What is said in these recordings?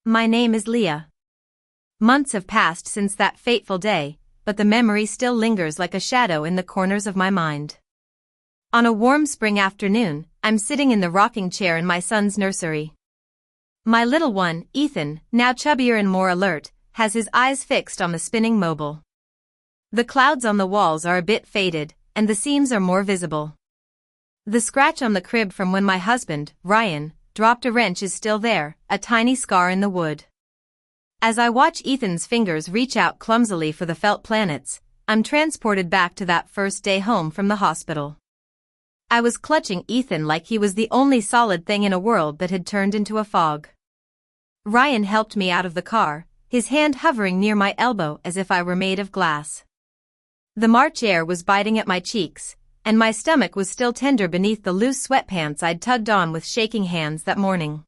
My name is Leah. Months have passed since that fateful day, but the memory still lingers like a shadow in the corners of my mind. On a warm spring afternoon, I'm sitting in the rocking chair in my son's nursery. My little one, Ethan, now chubbier and more alert, has his eyes fixed on the spinning mobile. The clouds on the walls are a bit faded, and the seams are more visible. The scratch on the crib from when my husband, Ryan, dropped a wrench is still there, a tiny scar in the wood. As I watch Ethan's fingers reach out clumsily for the felt planets, I'm transported back to that first day home from the hospital. I was clutching Ethan like he was the only solid thing in a world that had turned into a fog. Ryan helped me out of the car, his hand hovering near my elbow as if I were made of glass. The March air was biting at my cheeks, and my stomach was still tender beneath the loose sweatpants I'd tugged on with shaking hands that morning.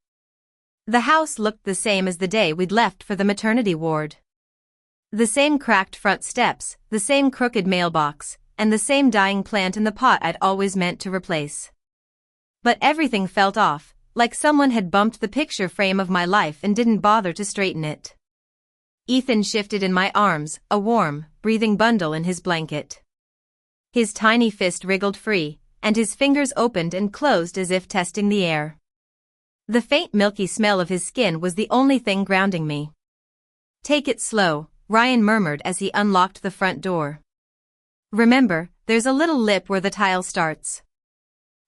The house looked the same as the day we'd left for the maternity ward. The same cracked front steps, the same crooked mailbox, and the same dying plant in the pot I'd always meant to replace. But everything felt off, like someone had bumped the picture frame of my life and didn't bother to straighten it. Ethan shifted in my arms, a warm, breathing bundle in his blanket. His tiny fist wriggled free, and his fingers opened and closed as if testing the air. The faint milky smell of his skin was the only thing grounding me. "Take it slow," Ryan murmured as he unlocked the front door. "Remember, there's a little lip where the tile starts."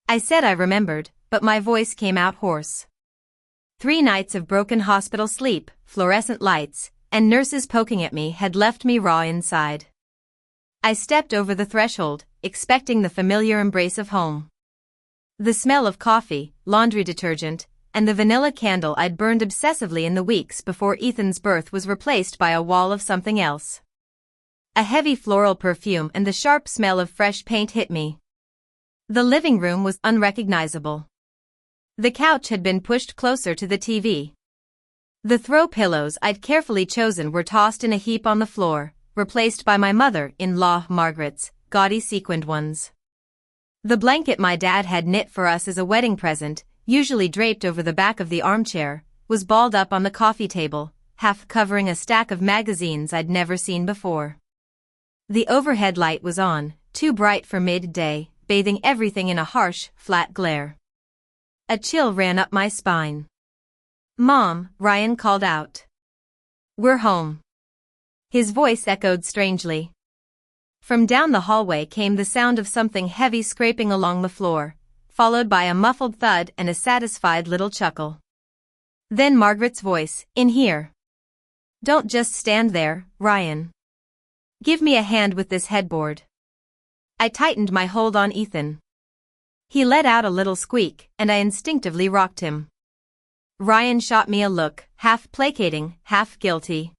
I said I remembered, but my voice came out hoarse. 3 nights of broken hospital sleep, fluorescent lights, and nurses poking at me had left me raw inside. I stepped over the threshold, expecting the familiar embrace of home. The smell of coffee, laundry detergent, and the vanilla candle I'd burned obsessively in the weeks before Ethan's birth was replaced by a wall of something else. A heavy floral perfume and the sharp smell of fresh paint hit me. The living room was unrecognizable. The couch had been pushed closer to the TV. The throw pillows I'd carefully chosen were tossed in a heap on the floor, replaced by my mother-in-law Margaret's gaudy sequined ones. The blanket my dad had knit for us as a wedding present, usually draped over the back of the armchair, was balled up on the coffee table, half covering a stack of magazines I'd never seen before. The overhead light was on, too bright for midday, bathing everything in a harsh, flat glare. A chill ran up my spine. "Mom," Ryan called out. "We're home." His voice echoed strangely. From down the hallway came the sound of something heavy scraping along the floor, followed by a muffled thud and a satisfied little chuckle. Then Margaret's voice, "In here. Don't just stand there, Ryan. Give me a hand with this headboard." I tightened my hold on Ethan. He let out a little squeak, and I instinctively rocked him. Ryan shot me a look, half placating, half guilty.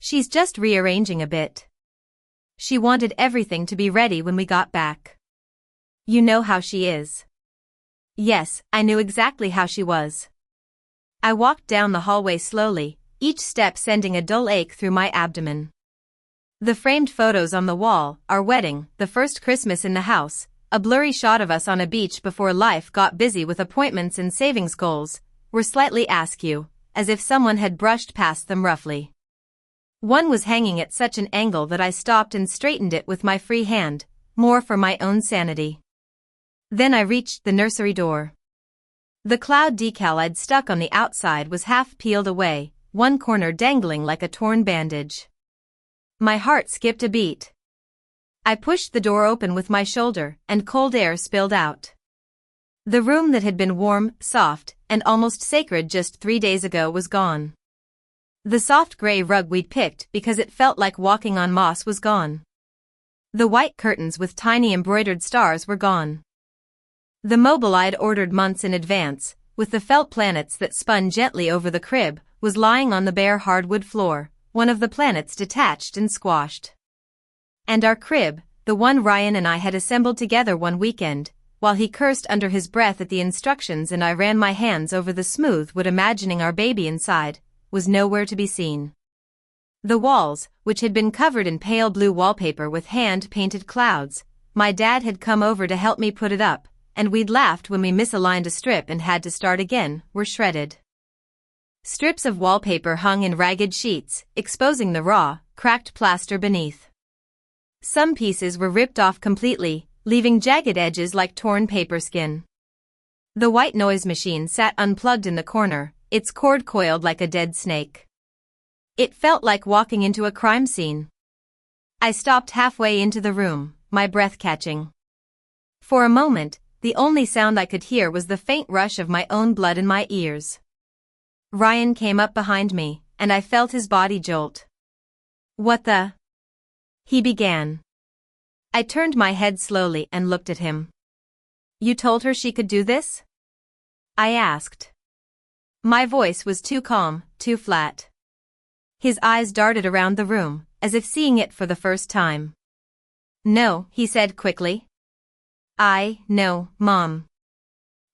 "She's just rearranging a bit. She wanted everything to be ready when we got back. You know how she is." Yes, I knew exactly how she was. I walked down the hallway slowly, each step sending a dull ache through my abdomen. The framed photos on the wall, our wedding, the first Christmas in the house, a blurry shot of us on a beach before life got busy with appointments and savings goals, were slightly askew, as if someone had brushed past them roughly. One was hanging at such an angle that I stopped and straightened it with my free hand, more for my own sanity. Then I reached the nursery door. The cloud decal I'd stuck on the outside was half peeled away, one corner dangling like a torn bandage. My heart skipped a beat. I pushed the door open with my shoulder, and cold air spilled out. The room that had been warm, soft, and almost sacred just 3 days ago was gone. The soft gray rug we'd picked because it felt like walking on moss was gone. The white curtains with tiny embroidered stars were gone. The mobile I'd ordered months in advance, with the felt planets that spun gently over the crib, was lying on the bare hardwood floor, one of the planets detached and squashed. And our crib, the one Ryan and I had assembled together one weekend, while he cursed under his breath at the instructions and I ran my hands over the smooth wood imagining our baby inside, was nowhere to be seen. The walls, which had been covered in pale blue wallpaper with hand-painted clouds, my dad had come over to help me put it up, and we'd laughed when we misaligned a strip and had to start again, were shredded. Strips of wallpaper hung in ragged sheets, exposing the raw, cracked plaster beneath. Some pieces were ripped off completely, leaving jagged edges like torn paper skin. The white noise machine sat unplugged in the corner, its cord coiled like a dead snake. It felt like walking into a crime scene. I stopped halfway into the room, my breath catching. For a moment, the only sound I could hear was the faint rush of my own blood in my ears. Ryan came up behind me, and I felt his body jolt. "What the?" he began. I turned my head slowly and looked at him. "You told her she could do this?" I asked. My voice was too calm, too flat. His eyes darted around the room, as if seeing it for the first time. "No," he said quickly. "No, Mom."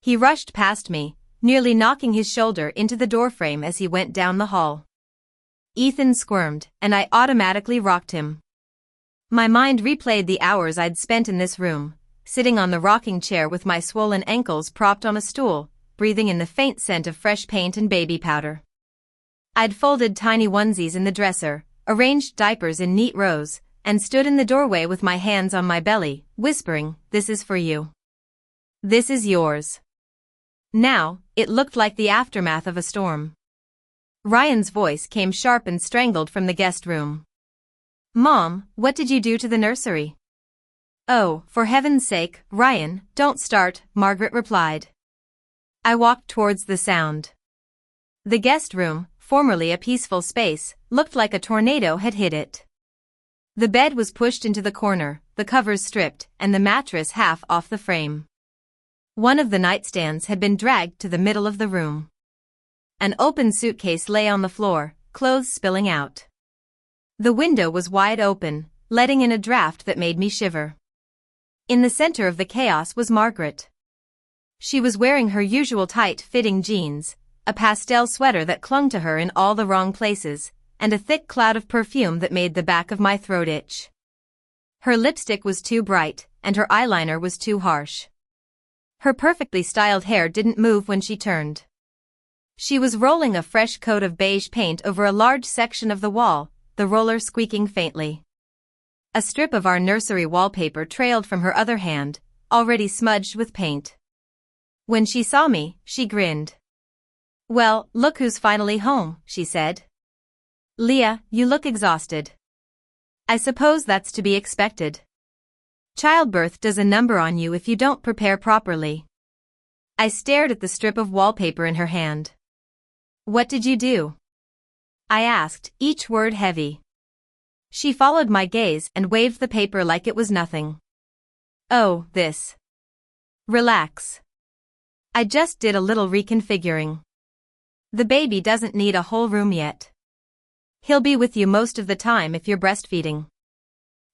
He rushed past me, nearly knocking his shoulder into the doorframe as he went down the hall. Ethan squirmed, and I automatically rocked him. My mind replayed the hours I'd spent in this room, sitting on the rocking chair with my swollen ankles propped on a stool, breathing in the faint scent of fresh paint and baby powder. I'd folded tiny onesies in the dresser, arranged diapers in neat rows, and stood in the doorway with my hands on my belly, whispering, "This is for you. This is yours." Now, it looked like the aftermath of a storm. Ryan's voice came sharp and strangled from the guest room. "Mom, what did you do to the nursery?" "Oh, for heaven's sake, Ryan, don't start," Margaret replied. I walked towards the sound. The guest room, formerly a peaceful space, looked like a tornado had hit it. The bed was pushed into the corner, the covers stripped, and the mattress half off the frame. One of the nightstands had been dragged to the middle of the room. An open suitcase lay on the floor, clothes spilling out. The window was wide open, letting in a draft that made me shiver. In the center of the chaos was Margaret. She was wearing her usual tight-fitting jeans, a pastel sweater that clung to her in all the wrong places, and a thick cloud of perfume that made the back of my throat itch. Her lipstick was too bright, and her eyeliner was too harsh. Her perfectly styled hair didn't move when she turned. She was rolling a fresh coat of beige paint over a large section of the wall, the roller squeaking faintly. A strip of our nursery wallpaper trailed from her other hand, already smudged with paint. When she saw me, she grinned. "Well, look who's finally home," she said. "Leah, you look exhausted." "I suppose that's to be expected. Childbirth does a number on you if you don't prepare properly." I stared at the strip of wallpaper in her hand. "What did you do?" I asked, each word heavy. She followed my gaze and waved the paper like it was nothing. "Oh, this. Relax. I just did a little reconfiguring. The baby doesn't need a whole room yet. He'll be with you most of the time if you're breastfeeding.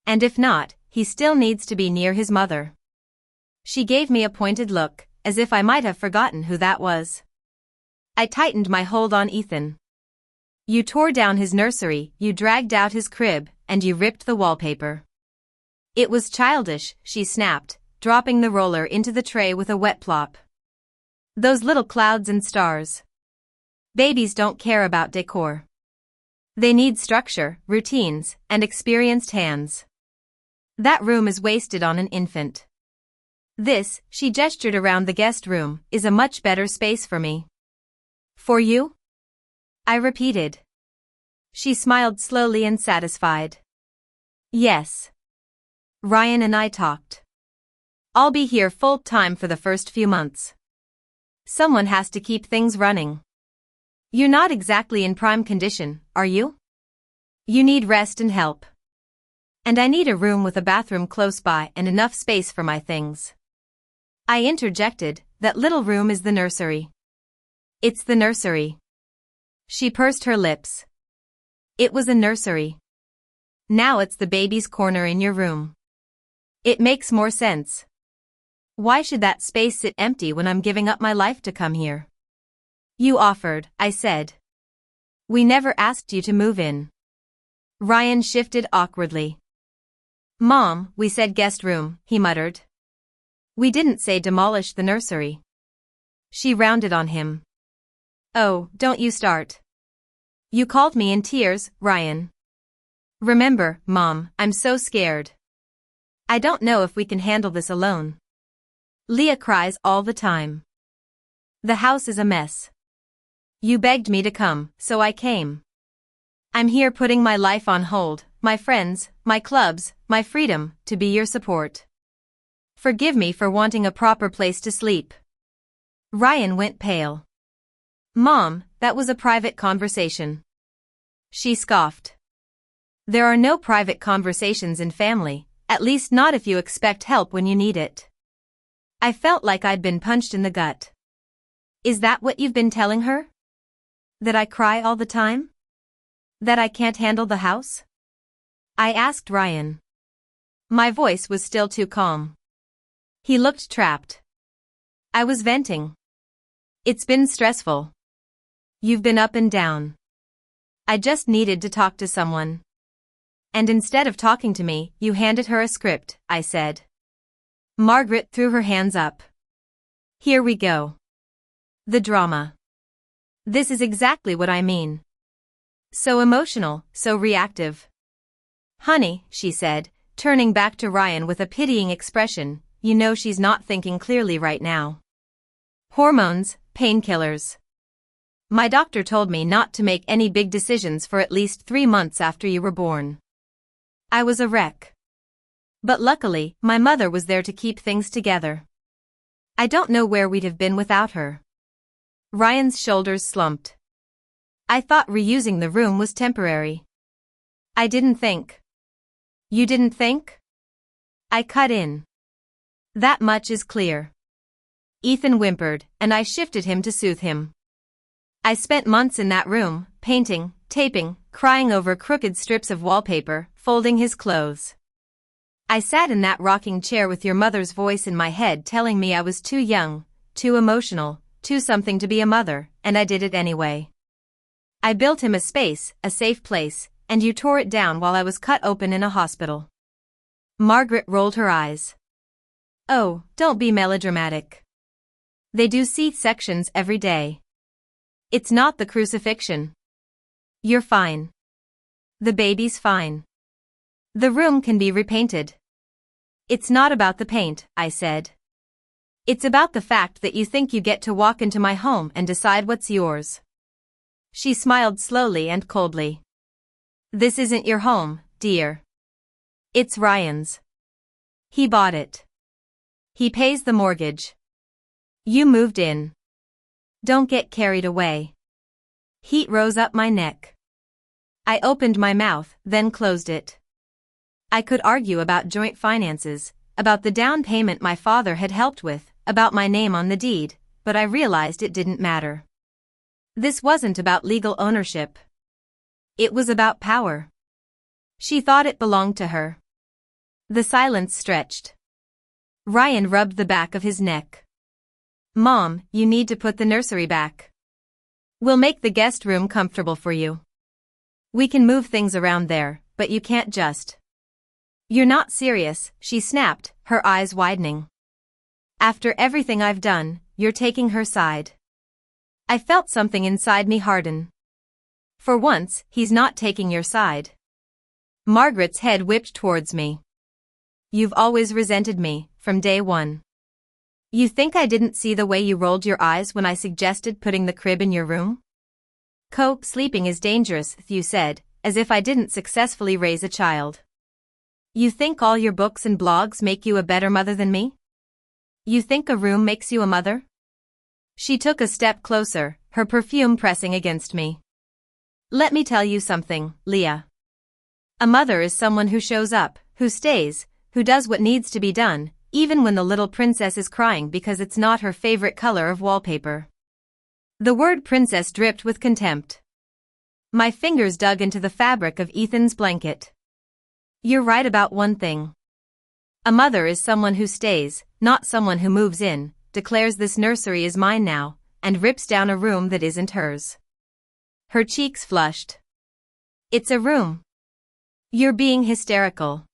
And if not, he still needs to be near his mother." She gave me a pointed look, as if I might have forgotten who that was. I tightened my hold on Ethan. "You tore down his nursery, you dragged out his crib, and you ripped the wallpaper." "It was childish," she snapped, dropping the roller into the tray with a wet plop. "Those little clouds and stars. Babies don't care about decor. They need structure, routines, and experienced hands. That room is wasted on an infant. This," she gestured around the guest room, "is a much better space for me." "For you?" I repeated. She smiled slowly and satisfied. "Yes. Ryan and I talked. I'll be here full-time for the first few months. Someone has to keep things running. You're not exactly in prime condition, are you? You need rest and help. And I need a room with a bathroom close by and enough space for my things." I interjected, "That little room is the nursery." "It's the nursery." She pursed her lips. "It was a nursery. Now it's the baby's corner in your room. It makes more sense. Why should that space sit empty when I'm giving up my life to come here?" "You offered," I said. "We never asked you to move in." Ryan shifted awkwardly. "Mom, we said guest room," he muttered. "We didn't say demolish the nursery." She rounded on him. Oh, don't you start. You called me in tears, Ryan. Remember, Mom, I'm so scared. I don't know if we can handle this alone. Leah cries all the time. The house is a mess. You begged me to come, so I came. I'm here putting my life on hold, my friends, my clubs, my freedom, to be your support. Forgive me for wanting a proper place to sleep. Ryan went pale. Mom, that was a private conversation. She scoffed. There are no private conversations in family, at least not if you expect help when you need it. I felt like I'd been punched in the gut. Is that what you've been telling her? That I cry all the time? That I can't handle the house? I asked Ryan. My voice was still too calm. He looked trapped. I was venting. It's been stressful. You've been up and down. I just needed to talk to someone. And instead of talking to me, you handed her a script, I said. Margaret threw her hands up. Here we go. The drama. This is exactly what I mean. So emotional, so reactive. Honey, she said, turning back to Ryan with a pitying expression, you know she's not thinking clearly right now. Hormones, painkillers. My doctor told me not to make any big decisions for at least 3 months after you were born. I was a wreck. But luckily, my mother was there to keep things together. I don't know where we'd have been without her. Ryan's shoulders slumped. I thought reusing the room was temporary. I didn't think. You didn't think? I cut in. That much is clear. Ethan whimpered, and I shifted him to soothe him. I spent months in that room, painting, taping, crying over crooked strips of wallpaper, folding his clothes. I sat in that rocking chair with your mother's voice in my head telling me I was too young, too emotional, too something to be a mother, and I did it anyway. I built him a space, a safe place, and you tore it down while I was cut open in a hospital. Margaret rolled her eyes. Oh, don't be melodramatic. They do C-sections every day. It's not the crucifixion. You're fine. The baby's fine. The room can be repainted. It's not about the paint, I said. It's about the fact that you think you get to walk into my home and decide what's yours. She smiled slowly and coldly. This isn't your home, dear. It's Ryan's. He bought it. He pays the mortgage. You moved in. Don't get carried away. Heat rose up my neck. I opened my mouth, then closed it. I could argue about joint finances, about the down payment my father had helped with, about my name on the deed, but I realized it didn't matter. This wasn't about legal ownership. It was about power. She thought it belonged to her. The silence stretched. Ryan rubbed the back of his neck. Mom, you need to put the nursery back. We'll make the guest room comfortable for you. We can move things around there, but you can't just. You're not serious, she snapped, her eyes widening. After everything I've done, you're taking her side. I felt something inside me harden. For once, he's not taking your side. Margaret's head whipped towards me. You've always resented me, from day one. You think I didn't see the way you rolled your eyes when I suggested putting the crib in your room? Co-sleeping is dangerous, you said, as if I didn't successfully raise a child. You think all your books and blogs make you a better mother than me? You think a room makes you a mother? She took a step closer, her perfume pressing against me. Let me tell you something, Leah. A mother is someone who shows up, who stays, who does what needs to be done, even when the little princess is crying because it's not her favorite color of wallpaper. The word princess dripped with contempt. My fingers dug into the fabric of Ethan's blanket. You're right about one thing. A mother is someone who stays, not someone who moves in, declares this nursery is mine now, and rips down a room that isn't hers. Her cheeks flushed. It's a room. You're being hysterical.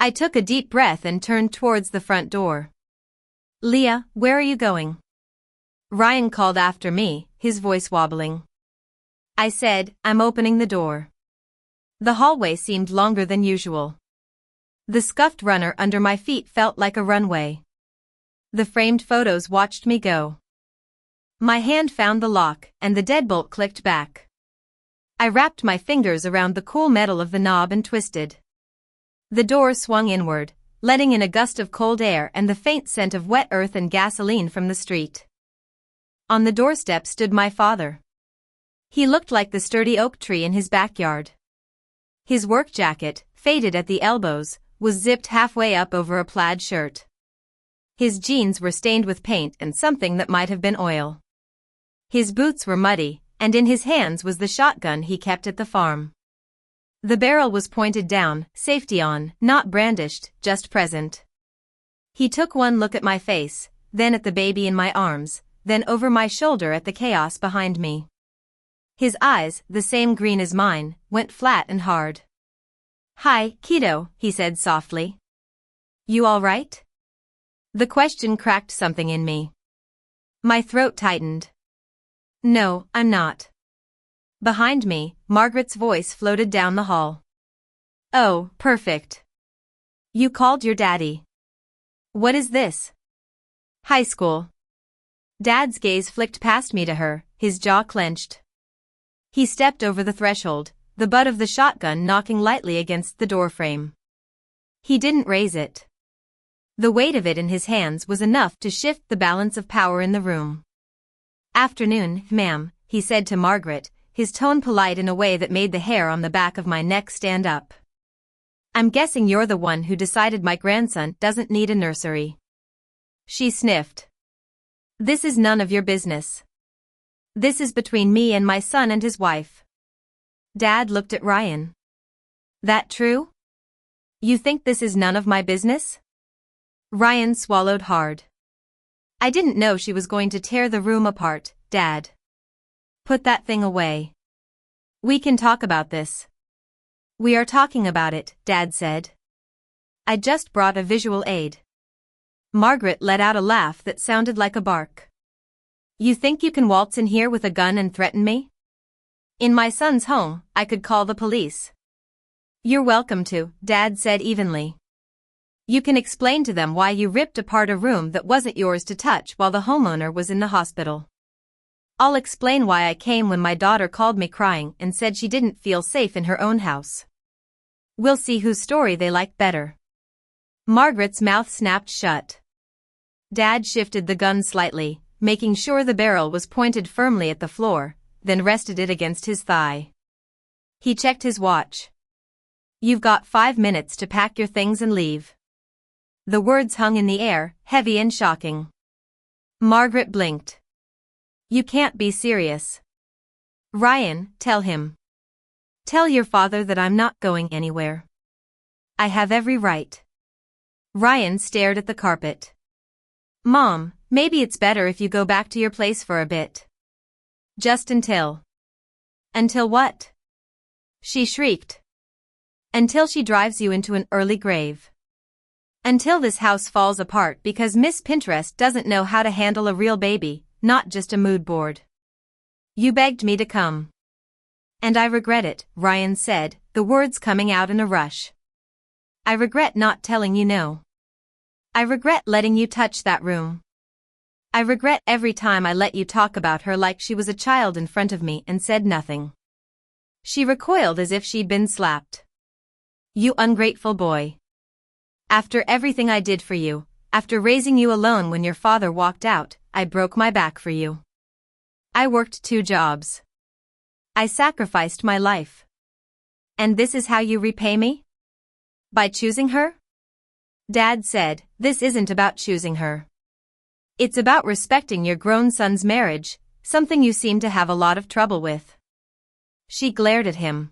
I took a deep breath and turned towards the front door. Leah, where are you going? Ryan called after me, his voice wobbling. I said, I'm opening the door. The hallway seemed longer than usual. The scuffed runner under my feet felt like a runway. The framed photos watched me go. My hand found the lock, and the deadbolt clicked back. I wrapped my fingers around the cool metal of the knob and twisted. The door swung inward, letting in a gust of cold air and the faint scent of wet earth and gasoline from the street. On the doorstep stood my father. He looked like the sturdy oak tree in his backyard. His work jacket, faded at the elbows, was zipped halfway up over a plaid shirt. His jeans were stained with paint and something that might have been oil. His boots were muddy, and in his hands was the shotgun he kept at the farm. The barrel was pointed down, safety on, not brandished, just present. He took one look at my face, then at the baby in my arms, then over my shoulder at the chaos behind me. His eyes, the same green as mine, went flat and hard. Hi, kiddo, he said softly. You all right? The question cracked something in me. My throat tightened. No, I'm not. Behind me, Margaret's voice floated down the hall. Oh, perfect. You called your daddy. What is this? High school. Dad's gaze flicked past me to her, his jaw clenched. He stepped over the threshold, the butt of the shotgun knocking lightly against the doorframe. He didn't raise it. The weight of it in his hands was enough to shift the balance of power in the room. Afternoon, ma'am, he said to Margaret, his tone polite in a way that made the hair on the back of my neck stand up. I'm guessing you're the one who decided my grandson doesn't need a nursery. She sniffed. This is none of your business. This is between me and my son and his wife. Dad looked at Ryan. That true? You think this is none of my business? Ryan swallowed hard. I didn't know she was going to tear the room apart, Dad. Put that thing away. We can talk about this. We are talking about it, Dad said. I just brought a visual aid. Margaret let out a laugh that sounded like a bark. You think you can waltz in here with a gun and threaten me? In my son's home, I could call the police. You're welcome to, Dad said evenly. You can explain to them why you ripped apart a room that wasn't yours to touch while the homeowner was in the hospital. I'll explain why I came when my daughter called me crying and said she didn't feel safe in her own house. We'll see whose story they like better. Margaret's mouth snapped shut. Dad shifted the gun slightly, making sure the barrel was pointed firmly at the floor, then rested it against his thigh. He checked his watch. You've got 5 minutes to pack your things and leave. The words hung in the air, heavy and shocking. Margaret blinked. You can't be serious. Ryan, tell him. Tell your father that I'm not going anywhere. I have every right. Ryan stared at the carpet. Mom, maybe it's better if you go back to your place for a bit. Just until. Until what? She shrieked. Until she drives you into an early grave. Until this house falls apart because Miss Pinterest doesn't know how to handle a real baby, not just a mood board. You begged me to come. And I regret it, Ryan said, the words coming out in a rush. I regret not telling you no. I regret letting you touch that room. I regret every time I let you talk about her like she was a child in front of me and said nothing. She recoiled as if she'd been slapped. You ungrateful boy. After everything I did for you, after raising you alone when your father walked out, I broke my back for you. I worked 2 jobs. I sacrificed my life. And this is how you repay me? By choosing her? Dad said, this isn't about choosing her. It's about respecting your grown son's marriage, something you seem to have a lot of trouble with. She glared at him.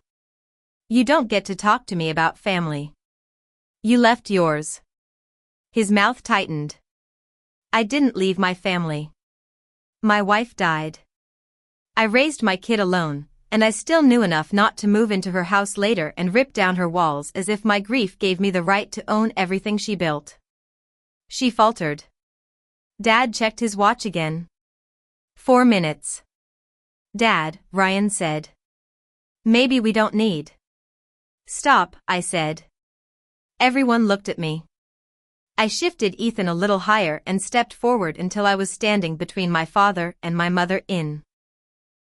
You don't get to talk to me about family. You left yours. His mouth tightened. I didn't leave my family. My wife died. I raised my kid alone, and I still knew enough not to move into her house later and rip down her walls as if my grief gave me the right to own everything she built. She faltered. Dad checked his watch again. 4 minutes. Dad, Ryan said. Maybe we don't need. Stop, I said. Everyone looked at me. I shifted Ethan a little higher and stepped forward until I was standing between my father and my mother in